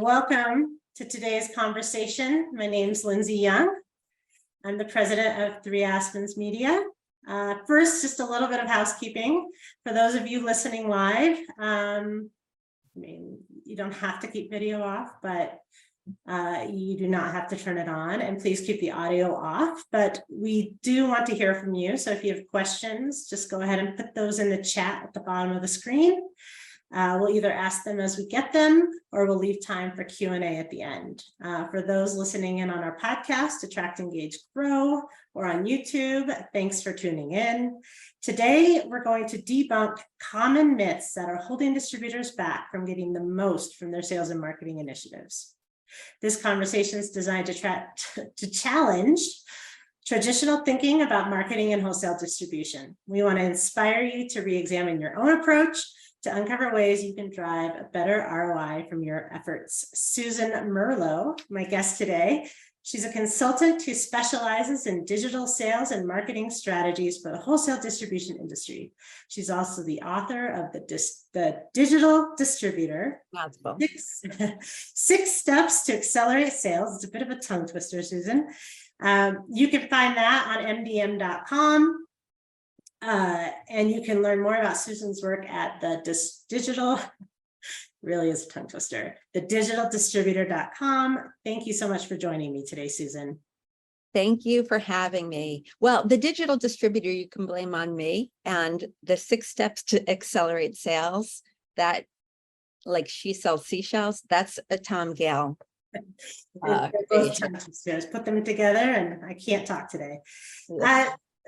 welcome to today's conversation. My name's Lindsay Young. I'm the president of 3 Aspens Media. First, just a little bit of housekeeping. For those of you listening live, you don't have to keep video off, but you do not have to turn it on, and please keep the audio off. But we do want to hear from you. So if you have questions, just go ahead and put those in the chat at the bottom of the screen. We'll either ask them as we get them, or we'll leave time for Q&A at the end. For those listening in on our podcast, Attract, Engage, Grow, or on YouTube, thanks for tuning in. Today, we're going to debunk common myths that are holding distributors back from getting the most from their sales and marketing initiatives. This conversation is designed to challenge traditional thinking about marketing and wholesale distribution. We want to inspire you to re-examine your own approach, to uncover ways you can drive a better ROI from your efforts. Susan Merlo, my guest today, she's a consultant who specializes in digital sales and marketing strategies for the wholesale distribution industry. She's also the author of the Digital Distributor, Six Steps to Accelerate Sales. It's a bit of a tongue twister, Susan. You can find that on mdm.com. And you can learn more about Susan's work at the digital, really is a tongue twister, the digitaldistributor.com. Thank you so much for joining me today, Susan. Thank you for having me. Well, the digital distributor, you can blame on me, and the 6 steps to accelerate sales, that, like she sells seashells, that's a Tom Gale. Both tongue twisters. Put them together and I can't talk today.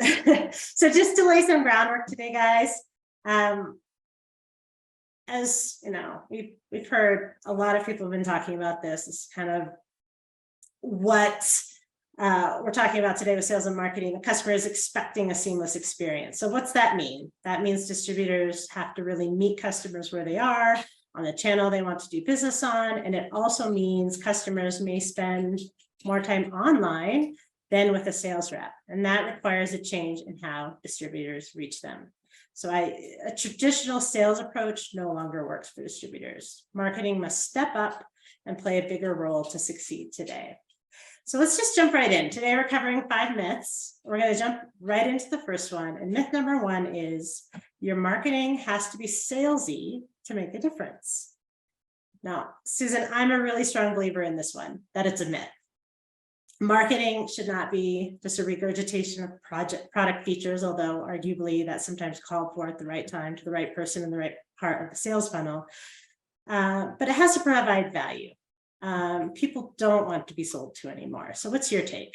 So just to lay some groundwork today, guys, as you know, we've heard a lot of people have been talking about this. It's kind of what we're talking about today with sales and marketing. The customer is expecting a seamless experience. So what's that mean? That means distributors have to really meet customers where they are on the channel they want to do business on. And it also means customers may spend more time online than with a sales rep. And that requires a change in how distributors reach them. So a traditional sales approach no longer works for distributors. Marketing must step up and play a bigger role to succeed today. So let's just jump right in. Today we're covering 5 myths. We're going to jump right into the first one. And myth number 1 is your marketing has to be salesy to make a difference. Now, Susan, I'm a really strong believer in this one, that it's a myth. Marketing should not be just a regurgitation of product features, although arguably that's sometimes called for at the right time to the right person in the right part of the sales funnel. But it has to provide value. People don't want to be sold to anymore. So what's your take?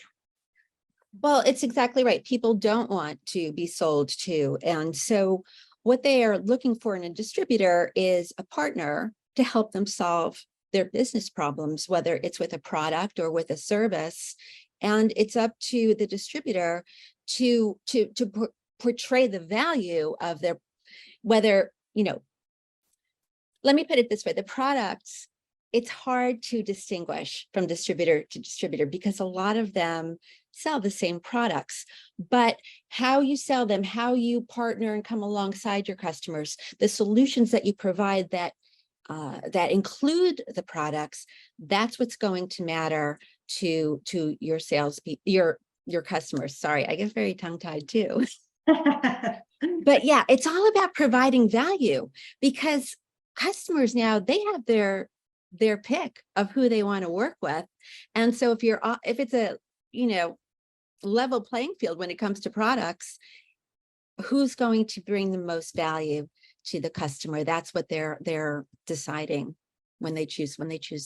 Well, it's exactly right. People don't want to be sold to. And so what they are looking for in a distributor is a partner to help them solve their business problems, whether it's with a product or with a service. And it's up to the distributor to portray the value of their, whether, let me put it this way, the products, it's hard to distinguish from distributor to distributor because a lot of them sell the same products, but how you sell them, how you partner and come alongside your customers, the solutions that you provide that include the products, that's what's going to matter to your sales, your customers. Sorry, I get very tongue-tied too. But yeah, it's all about providing value because customers now, they have their pick of who they want to work with. And so if it's a, level playing field when it comes to products, who's going to bring the most value to the customer? That's what they're deciding when they choose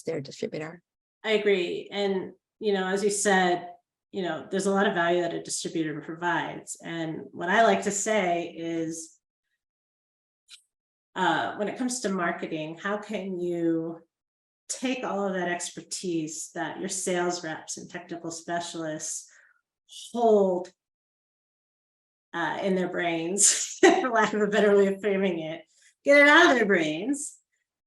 their distributor. I agree. And, as you said, there's a lot of value that a distributor provides. And what I like to say is, when it comes to marketing, how can you take all of that expertise that your sales reps and technical specialists hold in their brains, for lack of a better way of framing it, get it out of their brains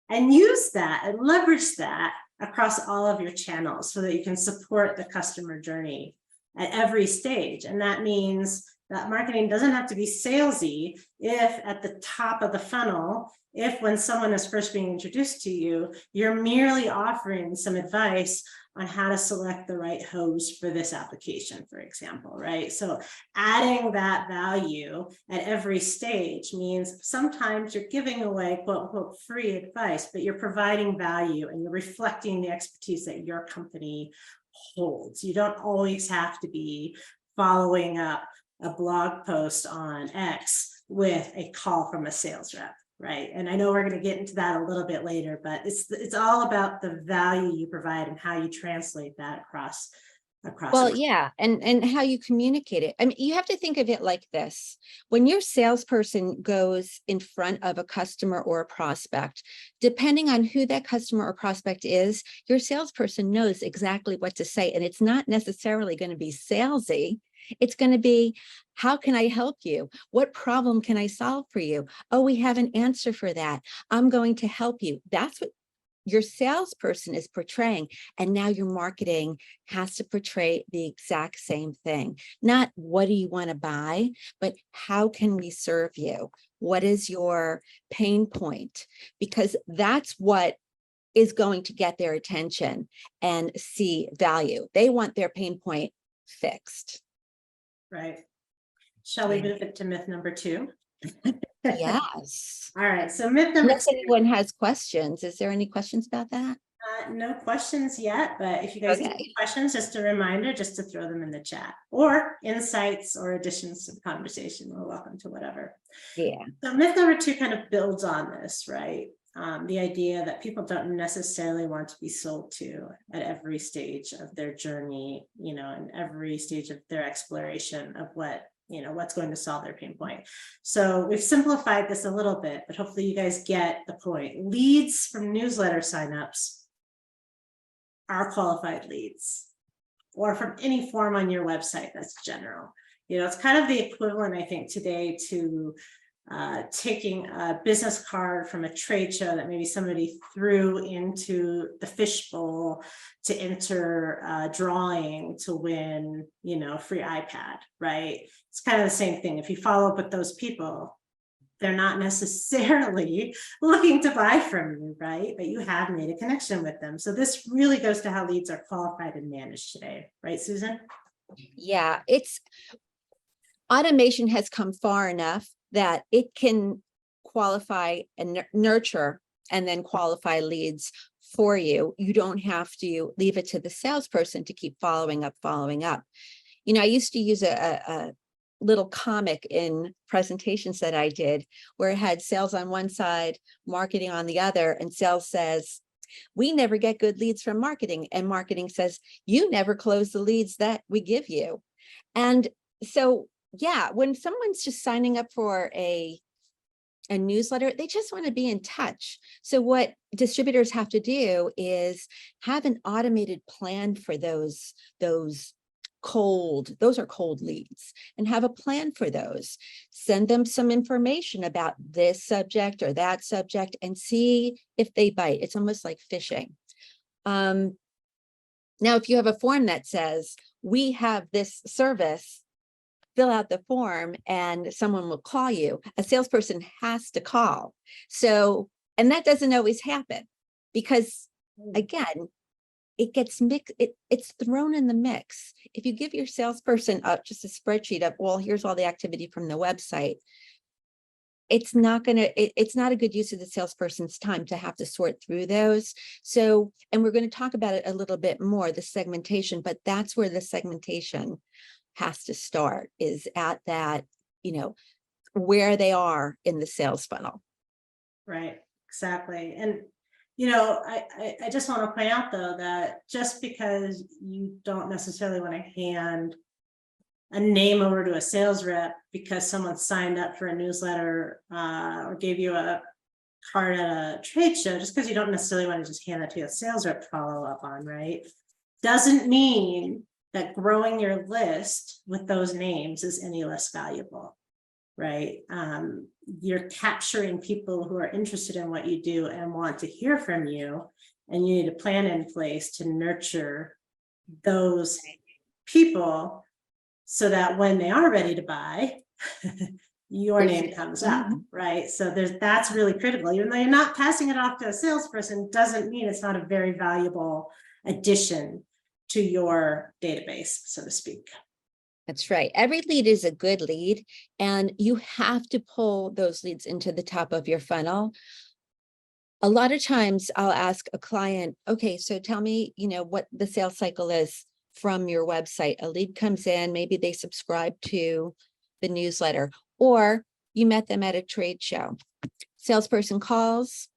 and use that and leverage that across all of your channels so that you can support the customer journey at every stage. And that means that marketing doesn't have to be salesy if at the top of the funnel if when someone is first being introduced to you, you're merely offering some advice on how to select the right hose for this application, for example, right? So adding that value at every stage means sometimes you're giving away quote unquote free advice, but you're providing value and you're reflecting the expertise that your company holds. You don't always have to be following up a blog post on X with a call from a sales rep. Right. And I know we're going to get into that a little bit later, but it's all about the value you provide and how you translate that across. Well, yeah, and how you communicate it. I mean, you have to think of it like this. When your salesperson goes in front of a customer or a prospect, depending on who that customer or prospect is, your salesperson knows exactly what to say. And it's not necessarily going to be salesy. It's going to be, how can I help you? What problem can I solve for you? Oh, we have an answer for that. I'm going to help you. That's what your salesperson is portraying. And now your marketing has to portray the exact same thing. Not what do you want to buy, but how can we serve you? What is your pain point? Because that's what is going to get their attention and see value. They want their pain point fixed. Right. Shall we move it to myth number 2? Yes. All right. So myth number Unless 2. anyone has questions. Is there any questions about that? No questions yet, but if you guys have any questions, just a reminder, just to throw them in the chat, or insights or additions to the conversation. We're welcome to whatever. Yeah. So myth number 2 kind of builds on this, right? The idea that people don't necessarily want to be sold to at every stage of their journey, you know, and every stage of their exploration of what, you know, what's going to solve their pain point. So we've simplified this a little bit, but hopefully you guys get the point. Leads from newsletter signups are qualified leads, or from any form on your website that's general. You know, it's kind of the equivalent, I think, today to taking a business card from a trade show that maybe somebody threw into the fishbowl to enter a drawing to win, you know, free iPad, right? It's kind of the same thing. If you follow up with those people, they're not necessarily looking to buy from you, right? But you have made a connection with them. So this really goes to how leads are qualified and managed today, right, Susan? Yeah, automation has come far enough that it can qualify and nurture and then qualify leads for you. You don't have to leave it to the salesperson to keep following up. You know, I used to use a little comic in presentations that I did where it had sales on one side, marketing on the other, and sales says, we never get good leads from marketing. And marketing says, you never close the leads that we give you. And so, yeah, when someone's just signing up for a newsletter, they just want to be in touch. So what distributors have to do is have an automated plan for those are cold leads, and have a plan for those. Send them some information about this subject or that subject and see if they bite. It's almost like fishing. Now, if you have a form that says, we have this service, fill out the form and someone will call you, a salesperson has to call. So, and that doesn't always happen because, again, it gets mixed, it's thrown in the mix. If you give your salesperson just a spreadsheet of, well, here's all the activity from the website, it's not a good use of the salesperson's time to have to sort through those. So, and we're going to talk about it a little bit more, the segmentation, but that's where the segmentation has to start, is at that, you know, where they are in the sales funnel. Right, exactly. And, you know, I just want to point out, though, that just because you don't necessarily want to hand a name over to a sales rep because someone signed up for a newsletter or gave you a card at a trade show, just because you don't necessarily want to just hand that to a sales rep to follow up on, right? Doesn't mean that growing your list with those names is any less valuable, right? You're capturing people who are interested in what you do and want to hear from you, and you need a plan in place to nurture those people so that when they are ready to buy, your name comes up, right? So that's really critical. Even though you're not passing it off to a salesperson, doesn't mean it's not a very valuable addition to your database, so to speak. That's right. Every lead is a good lead, and you have to pull those leads into the top of your funnel. A lot of times I'll ask a client, okay, so tell me, what the sales cycle is from your website. A lead comes in, maybe they subscribe to the newsletter, or you met them at a trade show. Salesperson calls.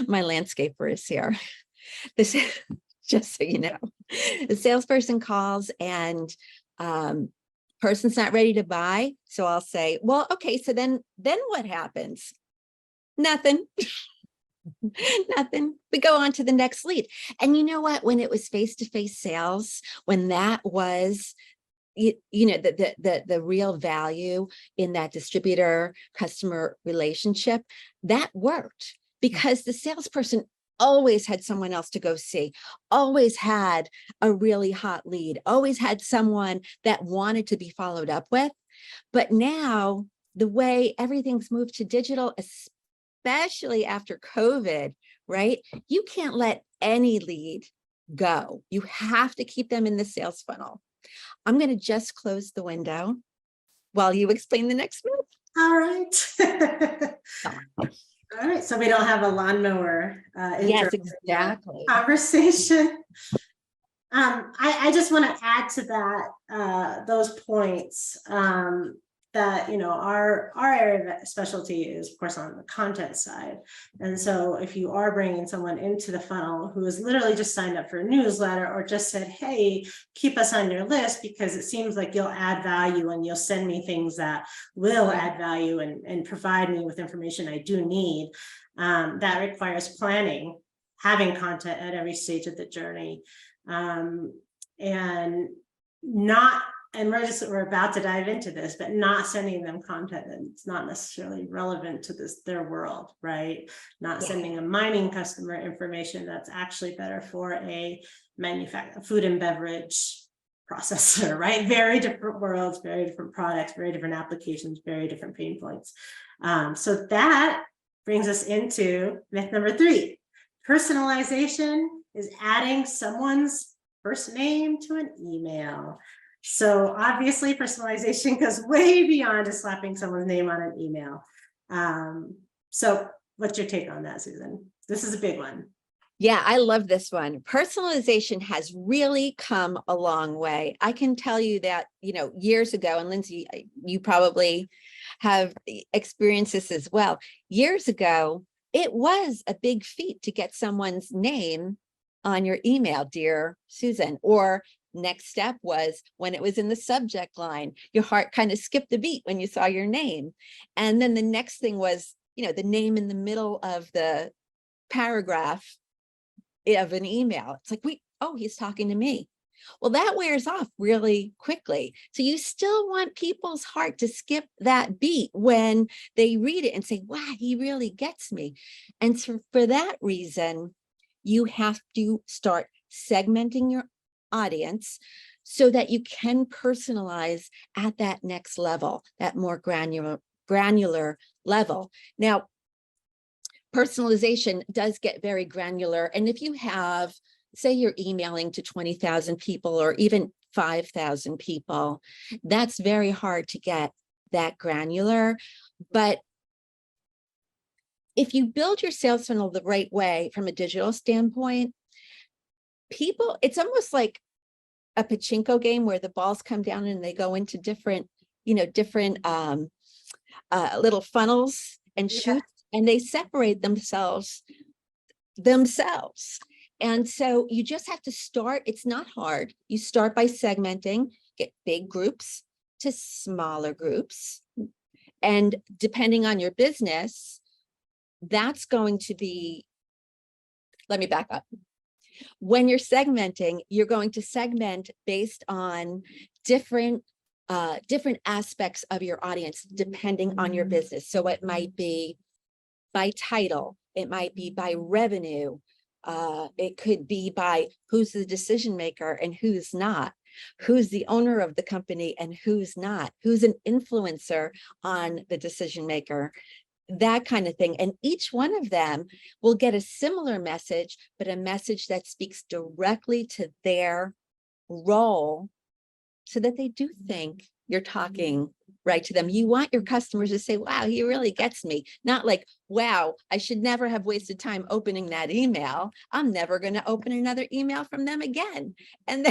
My landscaper is here. This is just so you know. The salesperson calls and person's not ready to buy. So I'll say, well, okay, so then what happens? Nothing. Nothing. We go on to the next lead. And you know what? When it was face-to-face sales, when that was the real value in that distributor customer relationship, that worked because the salesperson always had someone else to go see, always had a really hot lead, always had someone that wanted to be followed up with. But now the way everything's moved to digital, especially after COVID, right? You can't let any lead go. You have to keep them in the sales funnel. I'm going to just close the window while you explain the next move. All right. All right. So we don't have a lawnmower yes, exactly. conversation. I just want to add to that, those points, that, our area of specialty is, of course, on the content side. And so if you are bringing someone into the funnel who has literally just signed up for a newsletter or just said, hey, keep us on your list because it seems like you'll add value and you'll send me things that will add value and provide me with information I do need, that requires planning, having content at every stage of the journey, and we're about to dive into this, but not sending them content that's not necessarily relevant to their world, right? Not sending a mining customer information that's actually better for a food and beverage processor, right? Very different worlds, very different products, very different applications, very different pain points. So that brings us into myth number 3. Personalization is adding someone's first name to an email. So obviously personalization goes way beyond just slapping someone's name on an email. So what's your take on that, Susan? This is a big one. Yeah, I love this one. Personalization has really come a long way. I can tell you that, years ago, and Lindsay, you probably have experienced this as well. Years ago, it was a big feat to get someone's name on your email, dear Susan, or next step was when it was in the subject line, your heart kind of skipped a beat when you saw your name. And then the next thing was, the name in the middle of the paragraph of an email. It's like, he's talking to me. Well, that wears off really quickly. So you still want people's heart to skip that beat when they read it and say, wow, he really gets me. And so for that reason, you have to start segmenting your audience so that you can personalize at that next level, that more granular level. Now, personalization does get very granular. And if you have, say you're emailing to 20,000 people or even 5,000 people, that's very hard to get that granular. But if you build your sales funnel the right way from a digital standpoint, it's almost like a pachinko game where the balls come down and they go into different little funnels and shoots, and they separate themselves. And so you just have to start. It's not hard. You start by segmenting, get big groups to smaller groups. And depending on your business, that's going to be, let me back up. When you're segmenting, you're going to segment based on different aspects of your audience, depending on your business. So it might be by title, it might be by revenue, it could be by who's the decision maker and who's not. who's the owner of the company and who's not, who's an influencer on the decision maker, that kind of thing. And each one of them will get a similar message, but a message that speaks directly to their role, so that they do think you're talking right to them. You want your customers to say, wow, he really gets me. Not like, wow, I should never have wasted time opening that email. I'm never going to open another email from them again. And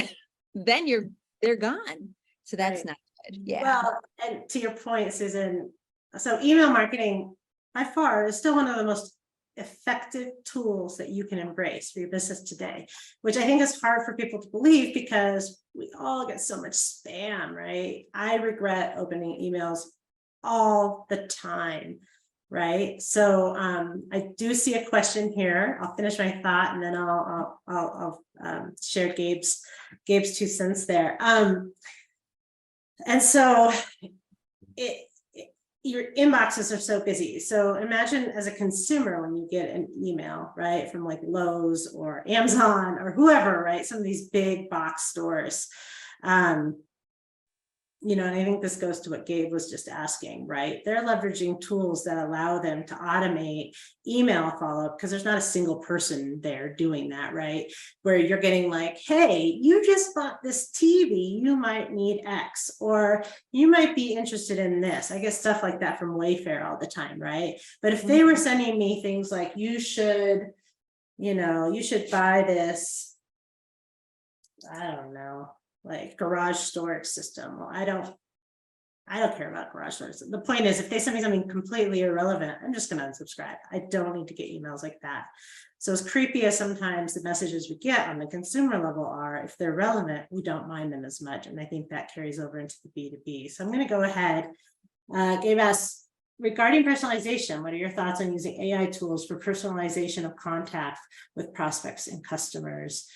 then they're gone. So that's Right. not good. Yeah. Well, and to your point, Susan, so email marketing by far is still one of the most effective tools that you can embrace for your business today, which I think is hard for people to believe because we all get so much spam, right? I regret opening emails all the time, right? So I do see a question here. I'll finish my thought and then I'll share Gabe's 2 cents there. And so your inboxes are so busy. So imagine as a consumer, when you get an email, right, from like Lowe's or Amazon or whoever, right, some of these big box stores, you know, and I think this goes to what Gabe was just asking, right? They're leveraging tools that allow them to automate email follow-up because there's not a single person there doing that, right? Where you're getting like, hey, you just bought this TV, you might need X, or you might be interested in this. I get stuff like that from Wayfair all the time, right? But if they were sending me things like, you should buy this, I don't know, like garage storage system. Well, I don't care about garage storage. The point is, if they send me something completely irrelevant, I'm just going to unsubscribe. I don't need to get emails like that. So as creepy as sometimes the messages we get on the consumer level are, if they're relevant, we don't mind them as much. And I think that carries over into the B2B. So I'm going to go ahead. Gabe asks, regarding personalization, what are your thoughts on using AI tools for personalization of contact with prospects and customers?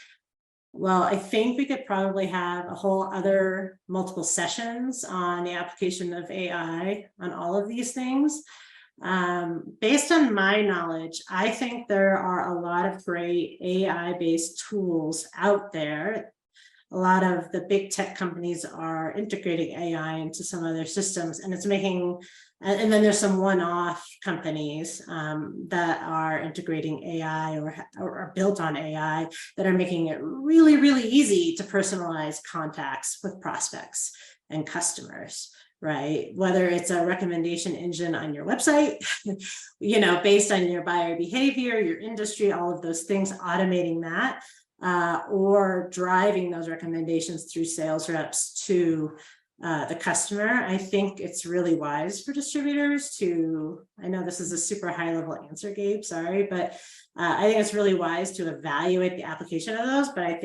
Well, I think we could probably have a whole other multiple sessions on the application of AI on all of these things. Based on my knowledge, I think there are a lot of great AI-based tools out there. A lot of the big tech companies are integrating AI into some of their systems, and it's making, and then there's some one-off companies that are integrating AI or are built on AI that are making it really, really easy to personalize contacts with prospects and customers, right? Whether it's a recommendation engine on your website, you know, based on your buyer behavior, your industry, all of those things, automating that. Or driving those recommendations through sales reps to the customer. I think it's really wise for distributors to, I know this is a super high level answer, Gabe, sorry, but I think it's really wise to evaluate the application of those. But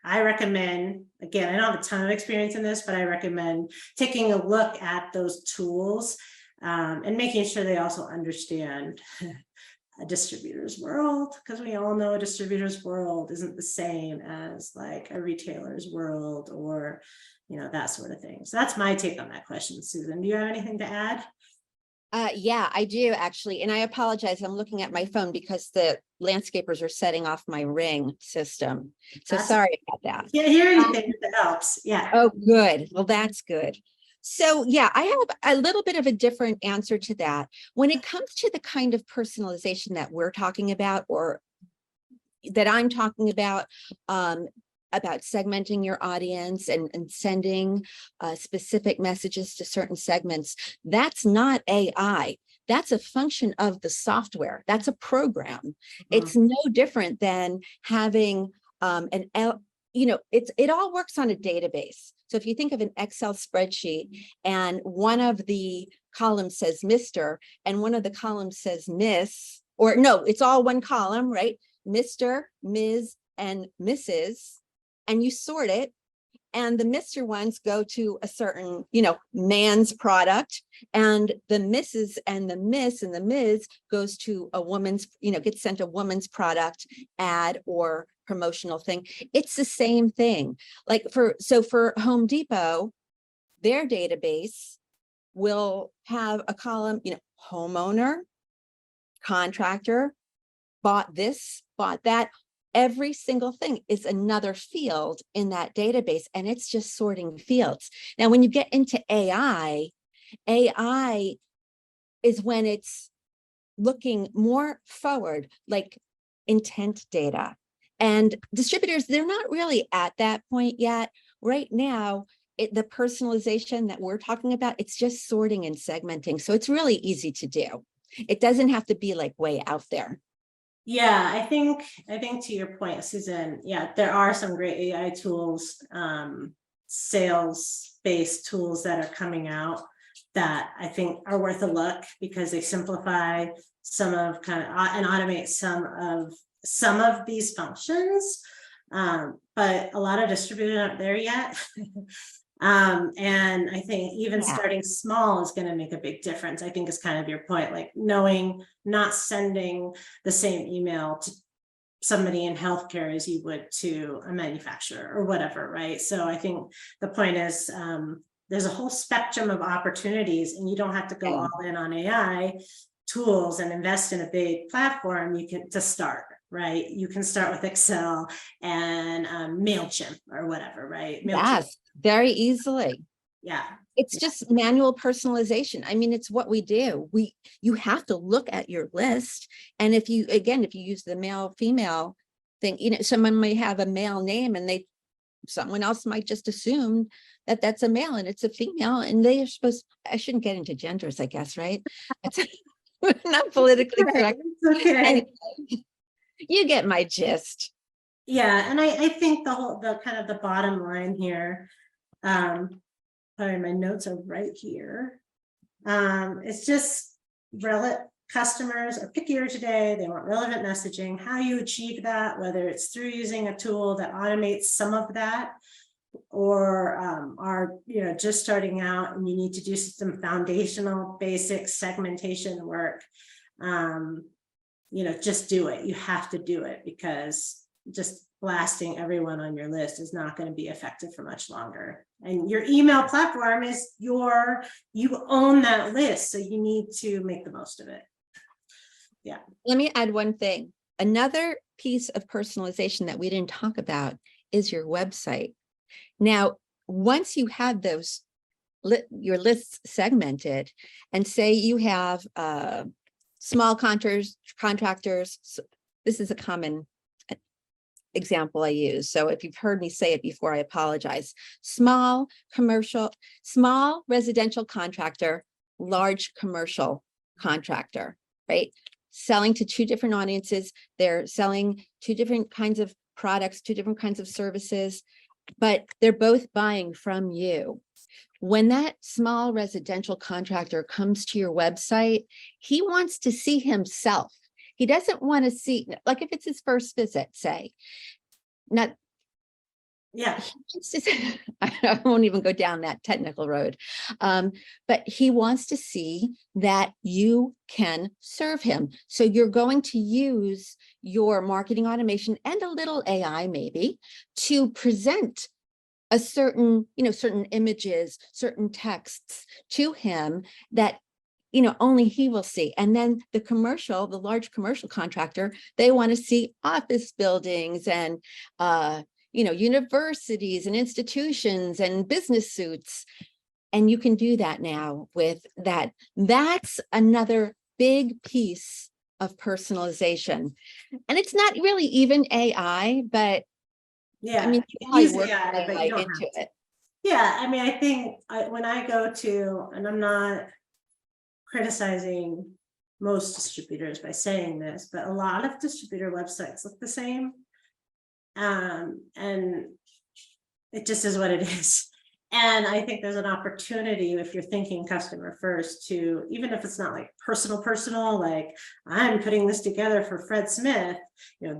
I recommend, again, I don't have a ton of experience in this, but I recommend taking a look at those tools and making sure they also understand a distributor's world, because we all know a distributor's world isn't the same as like a retailer's world, or, you know, that sort of thing. So that's my take on that question. Susan, do you have anything to add? Yeah, I do actually. And I apologize. I'm looking at my phone because the landscapers are setting off my Ring system. So sorry about that. Can't hear anything that helps. Yeah. Oh, good. Well, that's good. So yeah, I have a little bit of a different answer to that. When it comes to the kind of personalization that we're talking about, or that I'm talking about segmenting your audience and sending specific messages to certain segments, that's not AI. That's a function of the software. That's a program. It's no different than having it all works on a database. So if you think of an Excel spreadsheet and one of the columns says Mr. and one of the columns says Miss, or no, it's all one column, right? Mr., Ms., and Mrs., and you sort it, and the Mr. ones go to a certain, man's product, and the Mrs. and the Miss and the Ms. goes to a woman's, gets sent a woman's product ad or promotional thing. It's the same thing. For Home Depot, their database will have a column, homeowner, contractor, bought this, bought that, every single thing is another field in that database, and it's just sorting fields. Now, when you get into AI is when it's looking more forward, like intent data. And distributors, they're not really at that point yet. Right now, the personalization that we're talking about, it's just sorting and segmenting. So it's really easy to do. It doesn't have to be like way out there. Yeah, I think to your point, Susan, yeah, there are some great AI tools, sales-based tools that are coming out that I think are worth a look because they simplify some of and automate some of these functions. But a lot of distributors aren't there yet. And I think even starting small is going to make a big difference. I think is kind of your point, like knowing, not sending the same email to somebody in healthcare as you would to a manufacturer or whatever, right? So I think the point is there's a whole spectrum of opportunities, and you don't have to go all in on AI tools and invest in a big platform. You can to start, right? You can start with Excel and MailChimp or whatever, right? MailChimp. Yes, very easily. Yeah. It's just manual personalization. I mean, it's what we do. You have to look at your list. And if you use the male female thing, you know, someone may have a male name and someone else might just assume that that's a male and it's a female, and they are supposed, I shouldn't get into genders, I guess, right? It's not politically correct. Okay. Anyway, you get my gist. Yeah, and I think the kind of the bottom line here, sorry, my notes are right here. It's just customers are pickier today. They want relevant messaging. How you achieve that, whether it's through using a tool that automates some of that, or are just starting out and you need to do some foundational basic segmentation work. Just do it. You have to do it, because just blasting everyone on your list is not going to be effective for much longer. And your email platform is you own that list, so you need to make the most of it. Yeah. Let me add one thing. Another piece of personalization that we didn't talk about is your website. Now, once you have those your lists segmented, and say you have small contractors, this is a common example I use. So if you've heard me say it before, I apologize. Small residential contractor, large commercial contractor, right? Selling to two different audiences. They're selling two different kinds of products, two different kinds of services, but they're both buying from you. When that small residential contractor comes to your website, he wants to see himself. He doesn't want to see, like if it's his first visit, say, not, yeah, I won't even go down that technical road. But he wants to see that you can serve him. So you're going to use your marketing automation and a little AI maybe to present a certain images, certain texts to him that only he will see. And then the large commercial contractor, they want to see office buildings and universities and institutions and business suits. And you can do that now with that. That's another big piece of personalization. And it's not really even AI, but yeah, I mean, use work AI, but you don't into it. Yeah, I mean, I think when I go to, and I'm not criticizing most distributors by saying this, but a lot of distributor websites look the same. And it just is what it is. And I think there's an opportunity, if you're thinking customer first, to, even if it's not like personal, like I'm putting this together for Fred Smith,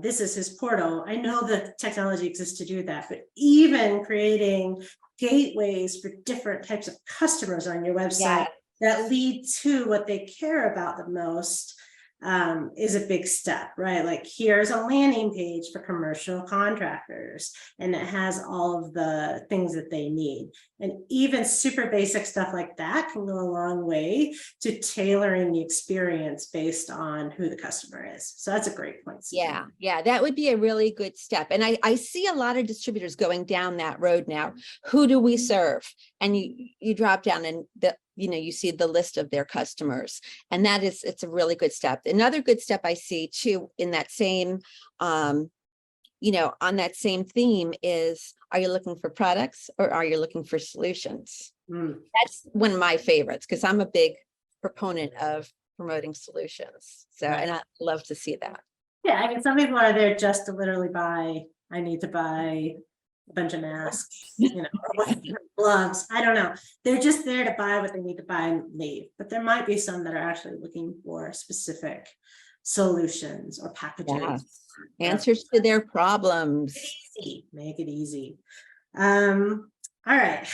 this is his portal. I know the technology exists to do that, but even creating gateways for different types of customers on your website that lead to what they care about the most, is a big step, right? Like here's a landing page for commercial contractors, and it has all of the things that they need. And even super basic stuff like that can go a long way to tailoring the experience based on who the customer is. So that's a great point, Susan. Yeah, that would be a really good step. And I see a lot of distributors going down that road now. Who do we serve? And you drop down and you see the list of their customers. And it's a really good step. Another good step I see too in that same, on that same theme is, are you looking for products or are you looking for solutions? That's one of my favorites because I'm a big proponent of promoting solutions. So, and I love to see that. Yeah, I mean, some people are there just to literally buy, I need to buy a bunch of masks, or gloves. I don't know. They're just there to buy what they need to buy and leave. But there might be some that are actually looking for specific solutions or packages. Answers to their problems. Make it easy. All right.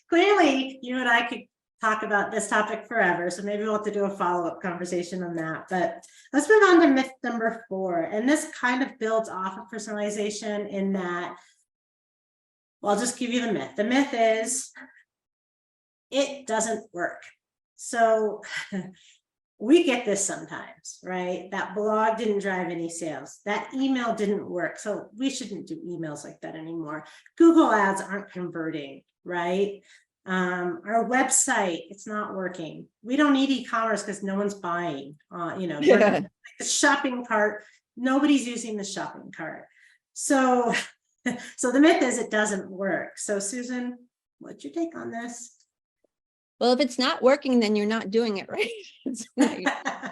Clearly, you and I could talk about this topic forever, so maybe we'll have to do a follow-up conversation on that. But let's move on to myth number 4, and this kind of builds off of personalization in that, well, I'll just give you the myth. The myth is it doesn't work. So we get this sometimes, right? That blog didn't drive any sales. That email didn't work. So we shouldn't do emails like that anymore. Google ads aren't converting, right? Our website, it's not working. We don't need e-commerce because no one's buying, the shopping cart, nobody's using the shopping cart. So the myth is it doesn't work. So Susan, what's your take on this? Well, if it's not working, then you're not doing it right.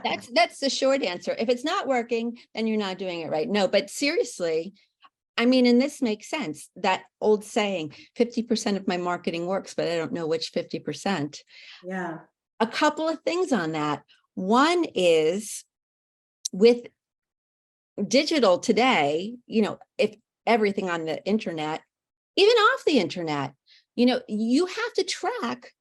That's the short answer. If it's not working, then you're not doing it right. No, but seriously, I mean, and this makes sense, that old saying, 50% of my marketing works, but I don't know which 50%. Yeah. A couple of things on that. One is with digital today, if everything on the internet, even off the internet, you have to track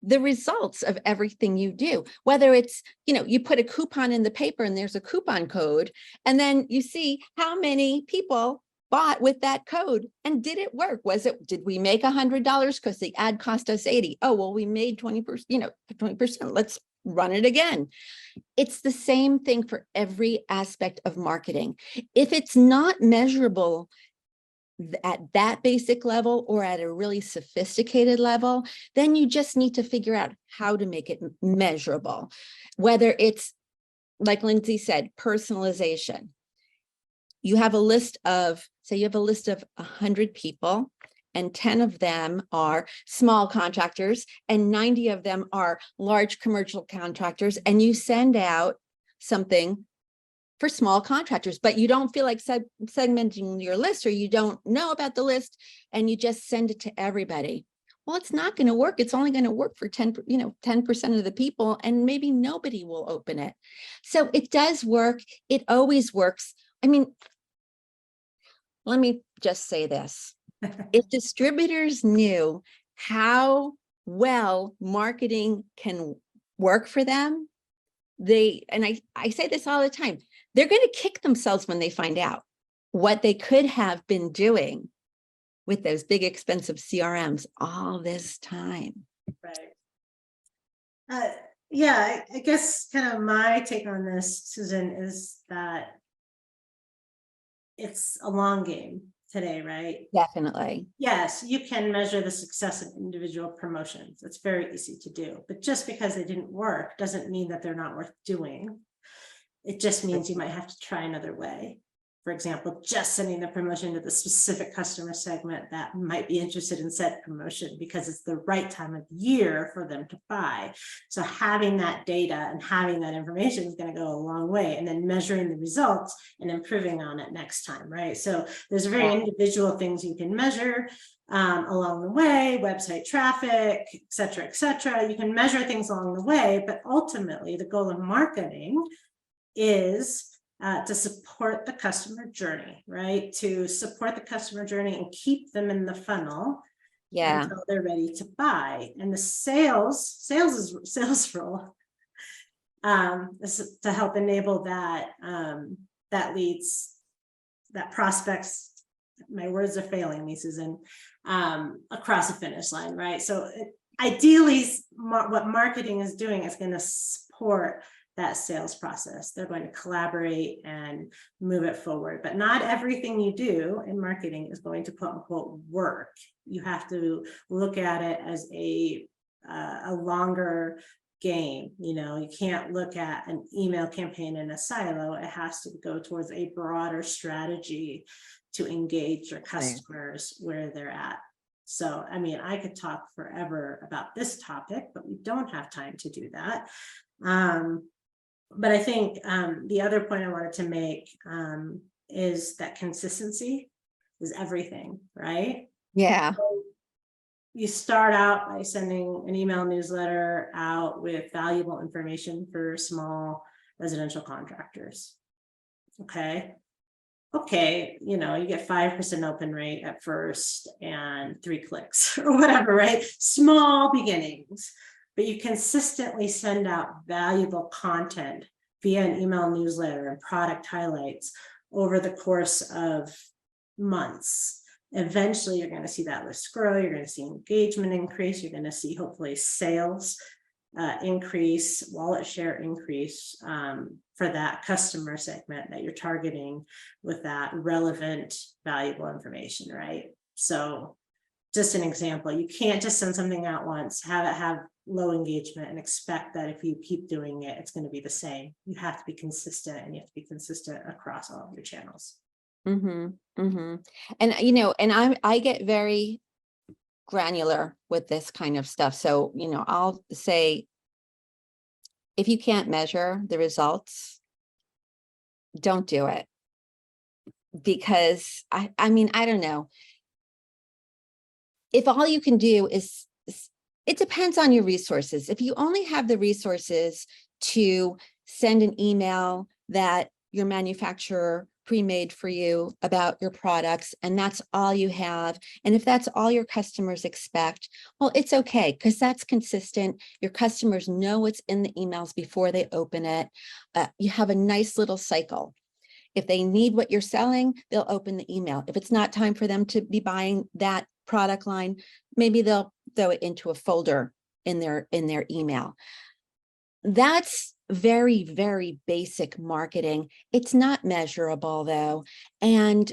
the results of everything you do, whether it's, you put a coupon in the paper and there's a coupon code, and then you see how many people bought with that code and did it work? Did we make $100 because the ad cost us 80? Oh, well, we made 20%, 20%. Let's run it again. It's the same thing for every aspect of marketing. If it's not measurable at that basic level or at a really sophisticated level, then you just need to figure out how to make it measurable. Whether it's, like Lindsay said, personalization. You have a list of, say you have a list of 100 people and 10 of them are small contractors and 90 of them are large commercial contractors, and you send out something for small contractors, but you don't feel like segmenting your list, or you don't know about the list and you just send it to everybody. Well, it's not going to work. It's only going to work for 10% of the people, and maybe nobody will open it. So it does work. It always works. I mean, let me just say this. If distributors knew how well marketing can work for them, I say this all the time, they're going to kick themselves when they find out what they could have been doing with those big expensive CRMs all this time. Right. Yeah, I guess kind of my take on this, Susan, is that it's a long game today, right? Definitely. Yes, you can measure the success of individual promotions. It's very easy to do, but just because they didn't work doesn't mean that they're not worth doing. It just means you might have to try another way. For example, just sending the promotion to the specific customer segment that might be interested in said promotion because it's the right time of year for them to buy. So having that data and having that information is going to go a long way, and then measuring the results and improving on it next time, right? So there's very individual things you can measure along the way, website traffic, et cetera, you can measure things along the way, but ultimately the goal of marketing is to support the customer journey, right? To support the customer journey and keep them in the funnel until they're ready to buy. And the sales role This is to help enable that, that leads, that prospects, my words are failing me, Susan, across the finish line, right? So ideally, what marketing is doing is going to support that sales process. They're going to collaborate and move it forward, but not everything you do in marketing is going to quote unquote work. You have to look at it as a longer game. You know, you can't look at an email campaign in a silo. It has to go towards a broader strategy to engage your customers where they're at. So, I mean, I could talk forever about this topic, but we don't have time to do that. But I think the other point I wanted to make is that consistency is everything, right? Yeah. So you start out by sending an email newsletter out with valuable information for small residential contractors. Okay. Okay, you know, you get 5% open rate at first and 3 clicks or whatever, right? Small beginnings, but you consistently send out valuable content via an email newsletter and product highlights over the course of months. Eventually, you're going to see that list grow. You're going to see engagement increase. You're going to see hopefully sales increase, wallet share increase for that customer segment that you're targeting with that relevant, valuable information, right? So just an example, you can't just send something out once, have it have low engagement and expect that if you keep doing it, it's going to be the same. You have to be consistent, and you have to be consistent across all of your channels. And you know, and I get very granular with this kind of stuff. So, you know, I'll say, if you can't measure the results, don't do it. Because I mean, I don't know. If all you can do is, it depends on your resources. If you only have the resources to send an email that your manufacturer pre-made for you about your products, and that's all you have, and if that's all your customers expect, well, it's okay, because that's consistent. Your customers know what's in the emails before they open it. You have a nice little cycle. If they need what you're selling, they'll open the email. If it's not time for them to be buying that product line, maybe they'll throw it into a folder in their email. That's very, very basic marketing. It's not measurable though. And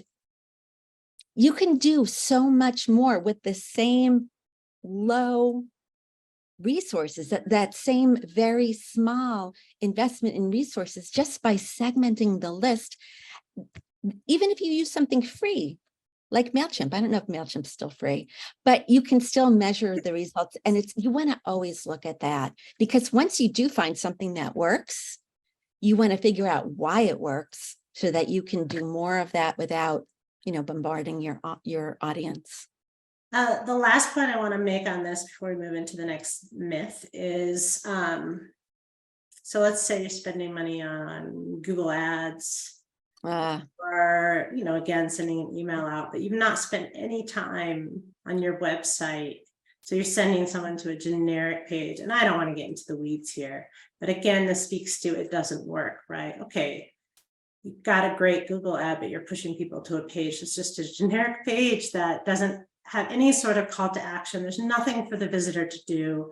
you can do so much more with the same low resources, that same very small investment in resources, just by segmenting the list. Even if you use something free, like MailChimp, I don't know if MailChimp's still free, but you can still measure the results. And you want to always look at that, because once you do find something that works, you want to figure out why it works so that you can do more of that without, you know, bombarding your audience. The last point I want to make on this before we move into the next myth is, so let's say you're spending money on Google Ads, or, you know, again, sending an email out, but you've not spent any time on your website. So you're sending someone to a generic page, and I don't want to get into the weeds here, but again, this speaks to it doesn't work, right? Okay, you've got a great Google ad, but you're pushing people to a page that's just a generic page that doesn't have any sort of call to action. There's nothing for the visitor to do.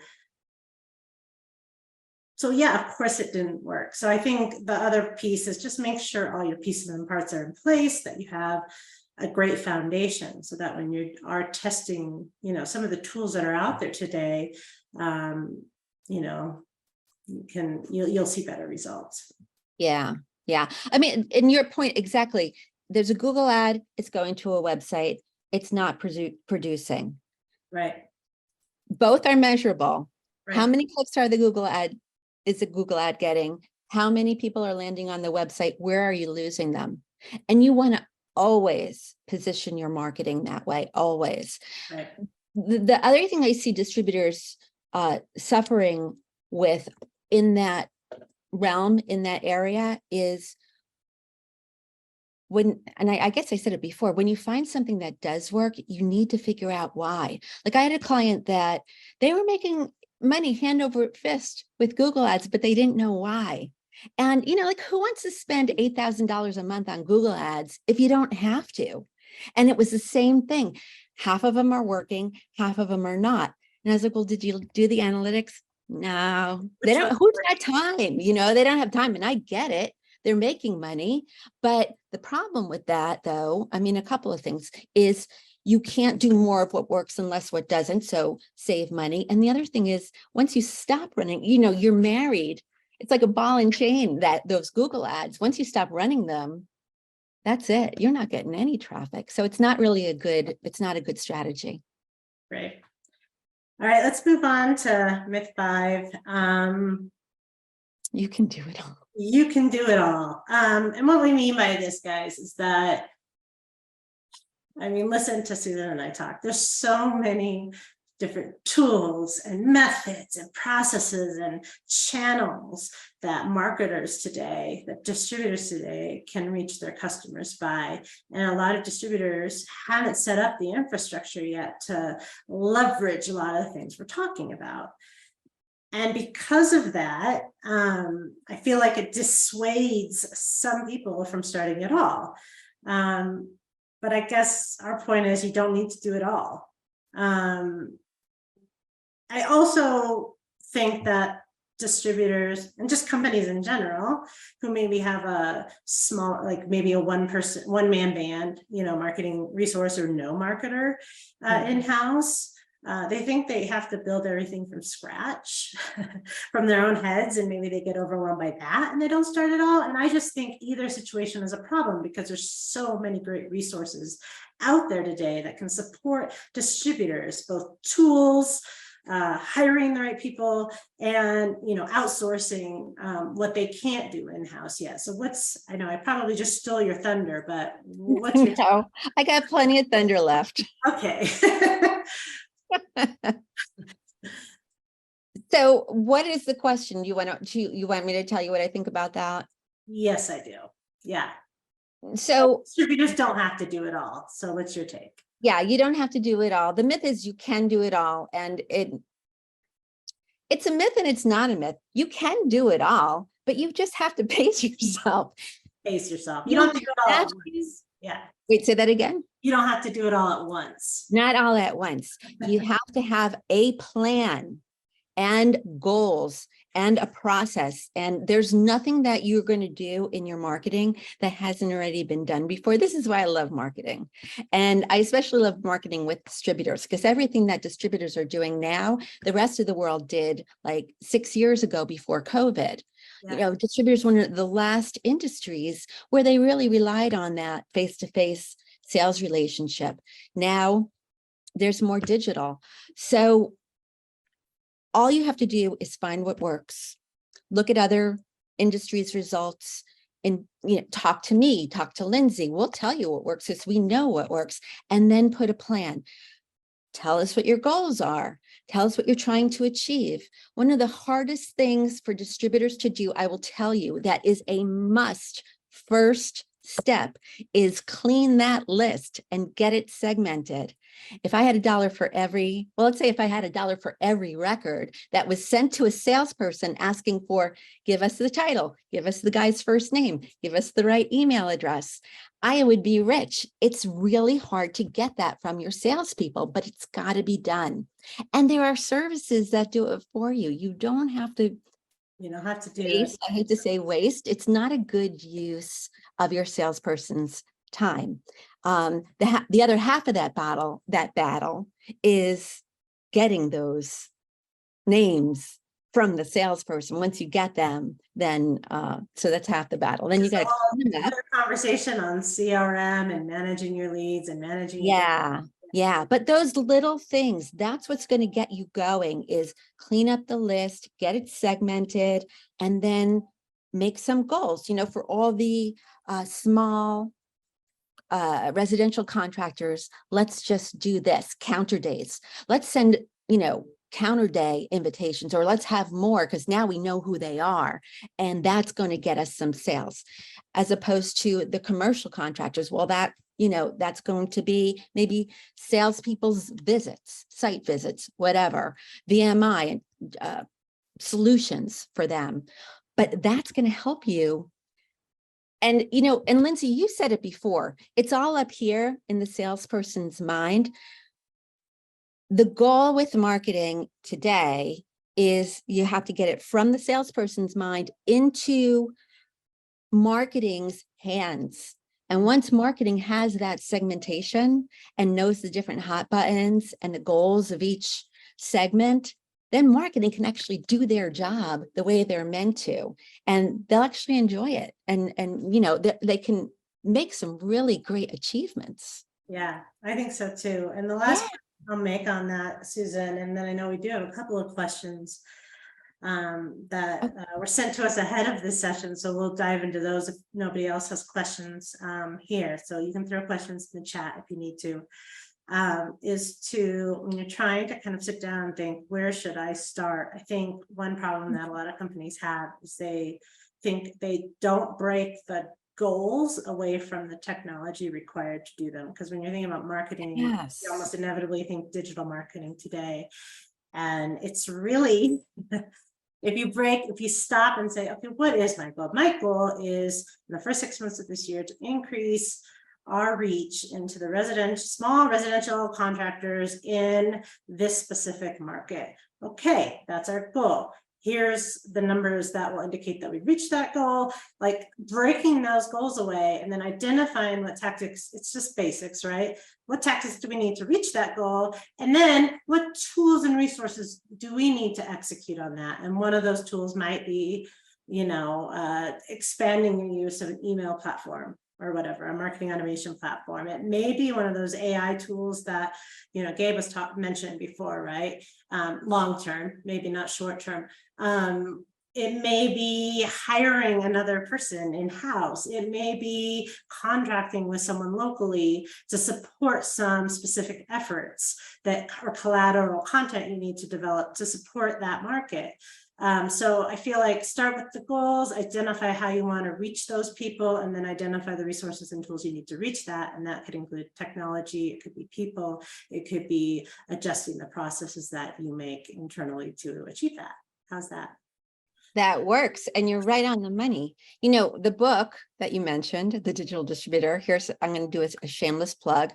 So yeah, of course it didn't work. So I think the other piece is just make sure all your pieces and parts are in place, that you have a great foundation, so that when you are testing, you know, some of the tools that are out there today, you know, you'll see better results. Yeah. I mean, in your point, exactly. There's a Google ad, it's going to a website, it's not producing. Right. Both are measurable. Right. How many clicks are the Google ad getting? How many people are landing on the website? Where are you losing them? And you want to always position your marketing that way, always. Right. The other thing I see distributors suffering with in that realm, in that area, is when, and I guess I said it before, when you find something that does work, you need to figure out why. Like, I had a client that they were making money hand over fist with Google ads, but they didn't know why. And, like, who wants to spend $8,000 a month on Google ads if you don't have to? And it was the same thing. Half of them are working, half of them are not. And I was like, well, did you do the analytics? No, they don't. Who's got time? They don't have time. And I get it. They're making money. But the problem with that, though, I mean, a couple of things is you can't do more of what works and less what doesn't. So save money. And the other thing is, once you stop running, you're married. It's like a ball and chain, that those Google ads, once you stop running them, that's it. You're not getting any traffic. So it's not really it's not a good strategy. Great. All right, let's move on to myth 5. You can do it all. You can do it all. And what we mean by this, guys, is that, I mean, listen to Susan and I talk. There's so many different tools and methods and processes and channels that marketers today, that distributors today can reach their customers by. And a lot of distributors haven't set up the infrastructure yet to leverage a lot of the things we're talking about. And because of that, I feel like it dissuades some people from starting at all. But I guess our point is you don't need to do it all. I also think that distributors and just companies in general who maybe have a small, like maybe a one-man band, marketing resource or no marketer in-house, they think they have to build everything from scratch from their own heads, and maybe they get overwhelmed by that and they don't start at all. And I just think either situation is a problem, because there's so many great resources out there today that can support distributors, both tools, hiring the right people, and outsourcing what they can't do in-house yet. So I know I probably just stole your thunder, but what's your No, I got plenty of thunder left. Okay. So what is the question? You want me to tell you what I think about that? Yes, I do. Yeah. So distributors don't have to do it all. So what's your take? Yeah, you don't have to do it all. The myth is you can do it all. And it's a myth and it's not a myth. You can do it all, but you just have to pace yourself. Pace yourself. You don't have to do it all at once. Yeah. Wait, say that again. You don't have to do it all at once. Not all at once. You have to have a plan and goals and a process. And there's nothing that you're going to do in your marketing that hasn't already been done before. This is why I love marketing. And I especially love marketing with distributors, because everything that distributors are doing now, the rest of the world did like 6 years ago before COVID. Yeah. Distributors were one of the last industries where they really relied on that face-to-face sales relationship. Now there's more digital. So all you have to do is find what works, look at other industries' results, and talk to me, talk to Lindsay. We'll tell you what works because we know what works, and then put a plan. Tell us what your goals are. Tell us what you're trying to achieve. One of the hardest things for distributors to do, I will tell you, that is a must first step, is clean that list and get it segmented. If I had $1 for every, well, let's say if I had $1 for every record that was sent to a salesperson asking for, give us the title, give us the guy's first name, give us the right email address, I would be rich. It's really hard to get that from your salespeople, but it's got to be done. And there are services that do it for you. You don't have to. You don't have to do waste. I hate to say waste. It's not a good use of your salesperson's time. The other half of that battle is getting those names from the salesperson. Once you get them, then so that's half the battle. Then you got a conversation on CRM and managing your leads and managing. Yeah, but those little things, that's what's going to get you going, is clean up the list, get it segmented, and then make some goals, for all the small residential contractors. Let's just do this, counter days. Let's send, counter day invitations, or let's have more, because now we know who they are, and that's going to get us some sales, as opposed to the commercial contractors. Well, that's going to be maybe salespeople's visits, site visits, whatever, VMI. And solutions for them. But that's going to help you. And, and Lindsay, you said it before, it's all up here in the salesperson's mind. The goal with marketing today is you have to get it from the salesperson's mind into marketing's hands. And once marketing has that segmentation and knows the different hot buttons and the goals of each segment, then marketing can actually do their job the way they're meant to, and they'll actually enjoy it. And they can make some really great achievements. Yeah, I think so too. And the last I'll make on that, Susan, and then I know we do have a couple of questions that were sent to us ahead of this session. So we'll dive into those if nobody else has questions here. So you can throw questions in the chat if you need to. Is to, when you're trying to kind of sit down and think, where should I start? I think one problem that a lot of companies have is they think they don't break the goals away from the technology required to do them. Because when you're thinking about marketing, Yes. you almost inevitably think digital marketing today. And it's really, if you stop and say, okay, what is my goal? My goal is in the first 6 months of this year to increase our reach into the small residential contractors in this specific market. Okay, that's our goal. Here's the numbers that will indicate that we reached that goal, like breaking those goals away and then identifying what tactics, it's just basics, right? What tactics do we need to reach that goal? And then what tools and resources do we need to execute on that? And one of those tools might be, expanding the use of an email platform or whatever, a marketing automation platform. It may be one of those AI tools that, Gabe was mentioned before, right? Long-term, maybe not short-term. It may be hiring another person in-house. It may be contracting with someone locally to support some specific efforts that or collateral content you need to develop to support that market. So I feel like start with the goals, identify how you want to reach those people, and then identify the resources and tools you need to reach that. And that could include technology, it could be people, it could be adjusting the processes that you make internally to achieve that. How's that? That works. And you're right on the money. The book that you mentioned, The Digital Distributor, I'm going to do a shameless plug.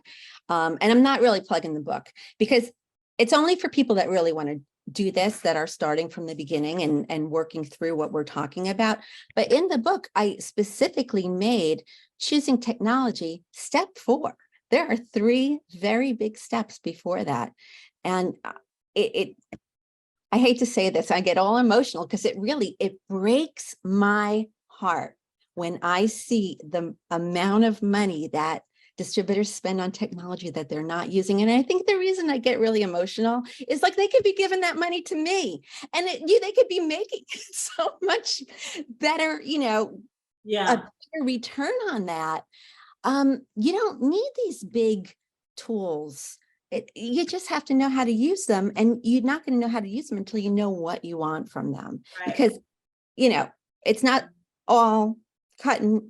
And I'm not really plugging the book because it's only for people that really want to do this, that are starting from the beginning and working through what we're talking about. But in the book, I specifically made choosing technology step 4. There are 3 very big steps before that. And I hate to say this, I get all emotional because it breaks my heart when I see the amount of money that distributors spend on technology that they're not using. And I think the reason I get really emotional is like they could be giving that money to me and they could be making so much better, a better return on that. You don't need these big tools. You just have to know how to use them, and you're not going to know how to use them until you know what you want from them. Right. Because, it's not all cut and,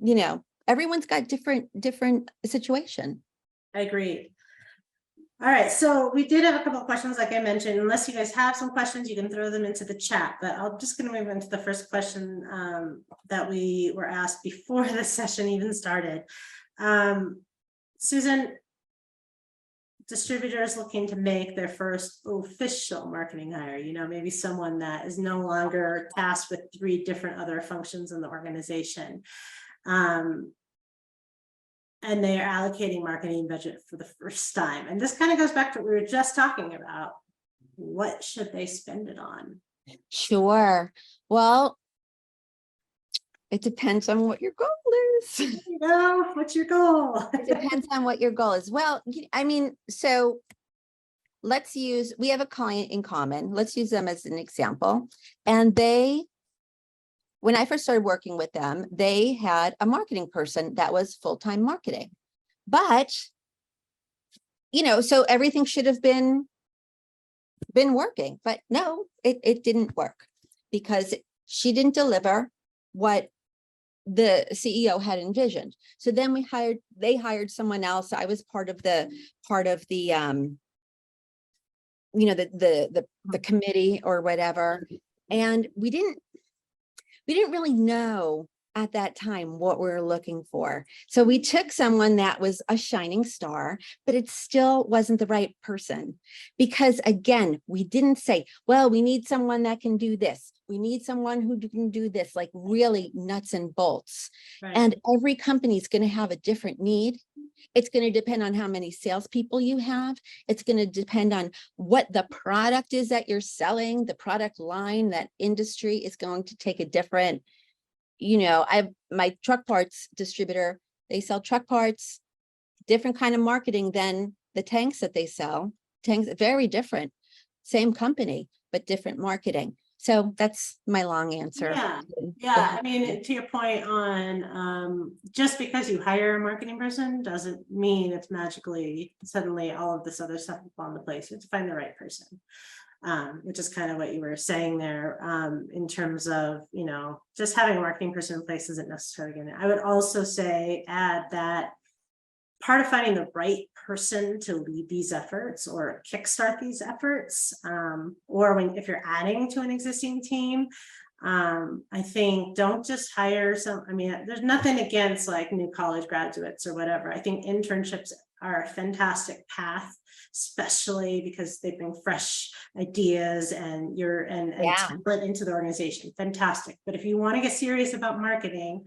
everyone's got different situation. I agree. All right, so we did have a couple of questions, like I mentioned. Unless you guys have some questions, you can throw them into the chat, but I'm just going to move into the first question that we were asked before the session even started. Susan, distributors looking to make their first official marketing hire, maybe someone that is no longer tasked with 3 different other functions in the organization. And they are allocating marketing budget for the first time. And this kind of goes back to what we were just talking about. What should they spend it on? Sure. Well, it depends on what your goal is. What's your goal? It depends on what your goal is. Well, so we have a client in common. Let's use them as an example. And when I first started working with them, they had a marketing person that was full-time marketing. But, so everything should have been working. But no, it didn't work because she didn't deliver what the CEO had envisioned. So then they hired someone else. I was part of the you know, the committee or whatever. And we didn't really know at that time what we were looking for. So we took someone that was a shining star, but it still wasn't the right person. Because again, we didn't say, well, we need someone that can do this. We need someone who can do this, like really nuts and bolts. Right. And every company is going to have a different need. It's going to depend on how many salespeople you have. It's going to depend on what the product is that you're selling, the product line. That industry is going to take a different, you know, I have my truck parts distributor, they sell truck parts, different kind of marketing than the tanks that they sell. Tanks, very different, same company, but different marketing. So that's my long answer. Yeah. I mean, to your point on just because you hire a marketing person doesn't mean it's magically suddenly all of this other stuff will fall into place. You have to find the right person. Which is kind of what you were saying there, in terms of, you know, just having a marketing person in place isn't necessarily going to. I would also add that part of finding the right person to lead these efforts or kickstart these efforts, or if you're adding to an existing team, I think don't just hire I mean, there's nothing against like new college graduates or whatever. I think internships are a fantastic path, especially because they bring fresh ideas and talent into the organization. Fantastic. But if you want to get serious about marketing,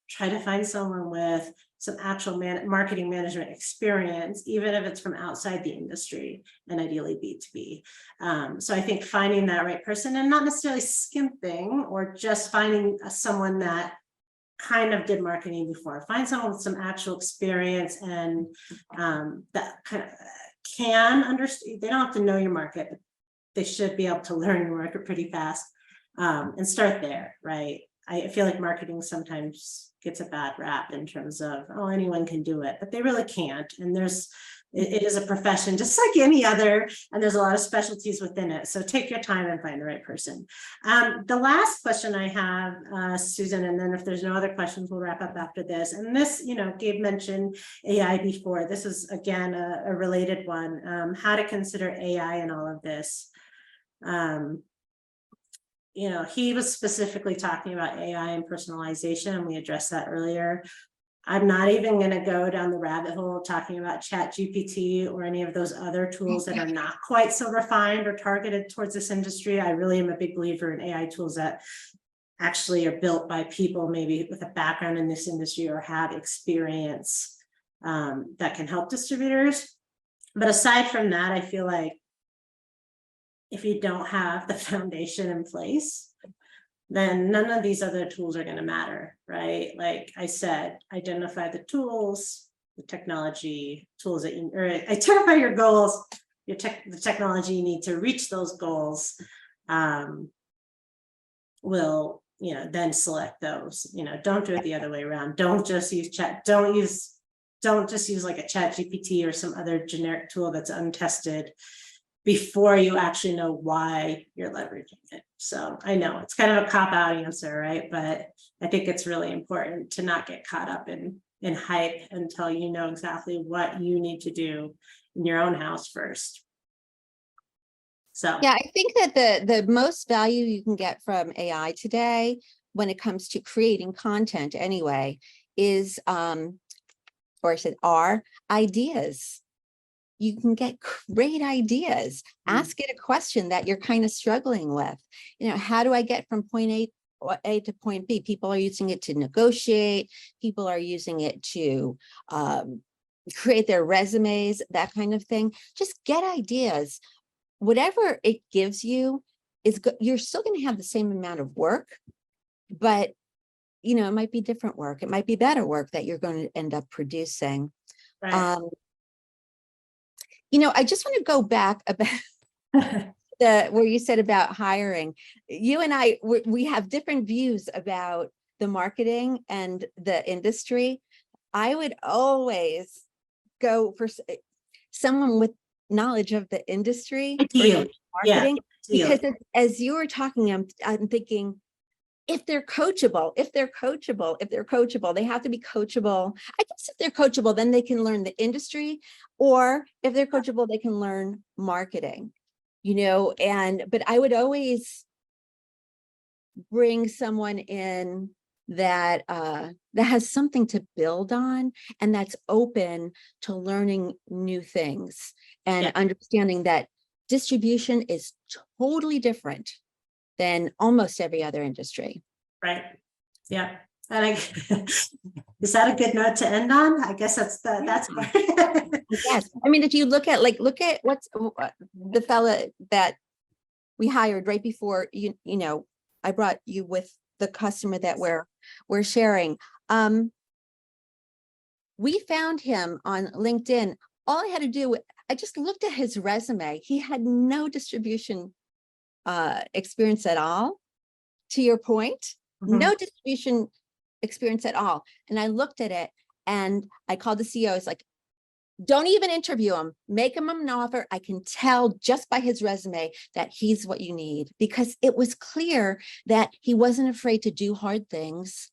try to find someone with some actual marketing management experience, even if it's from outside the industry, and ideally B2B. So I think finding that right person, and not necessarily skimping or just finding someone that kind of did marketing before. Find someone with some actual experience and that kind of can understand. They don't have to know your market, but they should be able to learn your market pretty fast, and start there, right? I feel like marketing sometimes gets a bad rap in terms of, oh, anyone can do it, but they really can't. And it is a profession just like any other, and there's a lot of specialties within it. So take your time and find the right person. The last question I have, Susan, and then if there's no other questions, we'll wrap up after this. And this, you know, Gabe mentioned AI before. This is, again, a related one, how to consider AI in all of this. You know, he was specifically talking about AI and personalization, and we addressed that earlier. I'm not even going to go down the rabbit hole talking about ChatGPT or any of those other tools that are not quite so refined or targeted towards this industry. I really am a big believer in AI tools that actually are built by people maybe with a background in this industry or have experience that can help distributors. But aside from that, I feel like if you don't have the foundation in place, then none of these other tools are going to matter, right? Like I said, identify the tools, the technology, tools that you, or identify your goals, the technology you need to reach those goals, will, you know, then select those. You know, don't do it the other way around. Don't just use don't just use like a ChatGPT or some other generic tool that's untested before you actually know why you're leveraging it. So I know it's kind of a cop-out answer, right? But I think it's really important to not get caught up in hype until you know exactly what you need to do in your own house first. So yeah, I think that the most value you can get from AI today, when it comes to creating content anyway, is are ideas. You can get great ideas. Ask it a question that you're kind of struggling with. You know, how do I get from point A to point B? People are using it to negotiate. People are using it to create their resumes, that kind of thing. Just get ideas. Whatever it gives you is good. You're still going to have the same amount of work, but you know, it might be different work. It might be better work that you're going to end up producing. right. You know, I just want to go back about where you said about hiring. You and I, we have different views about the marketing and the industry. I would always go for someone with knowledge of the industry or marketing, because as you were talking, I'm thinking, if they're coachable, they have to be coachable. I guess if they're coachable, then they can learn the industry, or if they're coachable, they can learn marketing. but I would always bring someone in that has something to build on and that's open to learning new things and Yeah. understanding that distribution is totally different than almost every other industry. Right. Yeah. And is that a good note to end on? I guess that's Yes. I mean, if you look at what's the fella that we hired right before I brought you with the customer that we're sharing. We found him on LinkedIn. All I had to do, I just looked at his resume. He had no distribution experience at all. To your point, no distribution experience at all. And I looked at it and I called the CEO. It's like, don't even interview him, make him an offer. I can tell just by his resume that he's what you need, because it was clear that he wasn't afraid to do hard things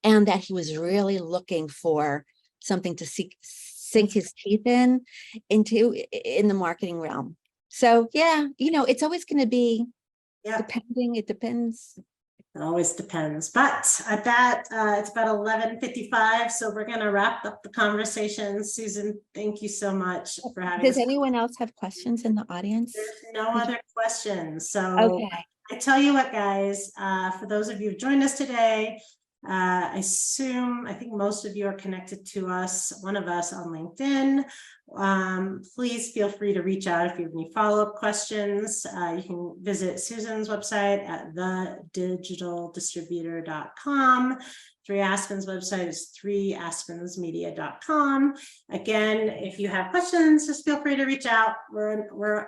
and that he was really looking for something to sink his teeth in the marketing realm. So yeah, it's always going to be depending. It depends. It always depends, but at that, it's about 11:55, so we're going to wrap up the conversation. Susan, thank you so much for having us. Does anyone else have questions in the audience? There's no other questions. So okay. I tell you what, guys, for those of you who joined us today, I think most of you are connected to one of us on LinkedIn. Please feel free to reach out if you have any follow-up questions. You can visit Susan's website at thedigitaldistributor.com. 3Aspens website is 3aspensmedia.com. Again, if you have questions, just feel free to reach out. We're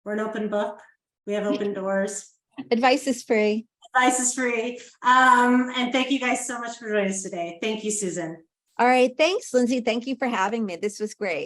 an open book. We have open doors. Advice is free. Advice is free. And thank you guys so much for joining us today. Thank you, Susan. All right. Thanks, Lindsay. Thank you for having me. This was great.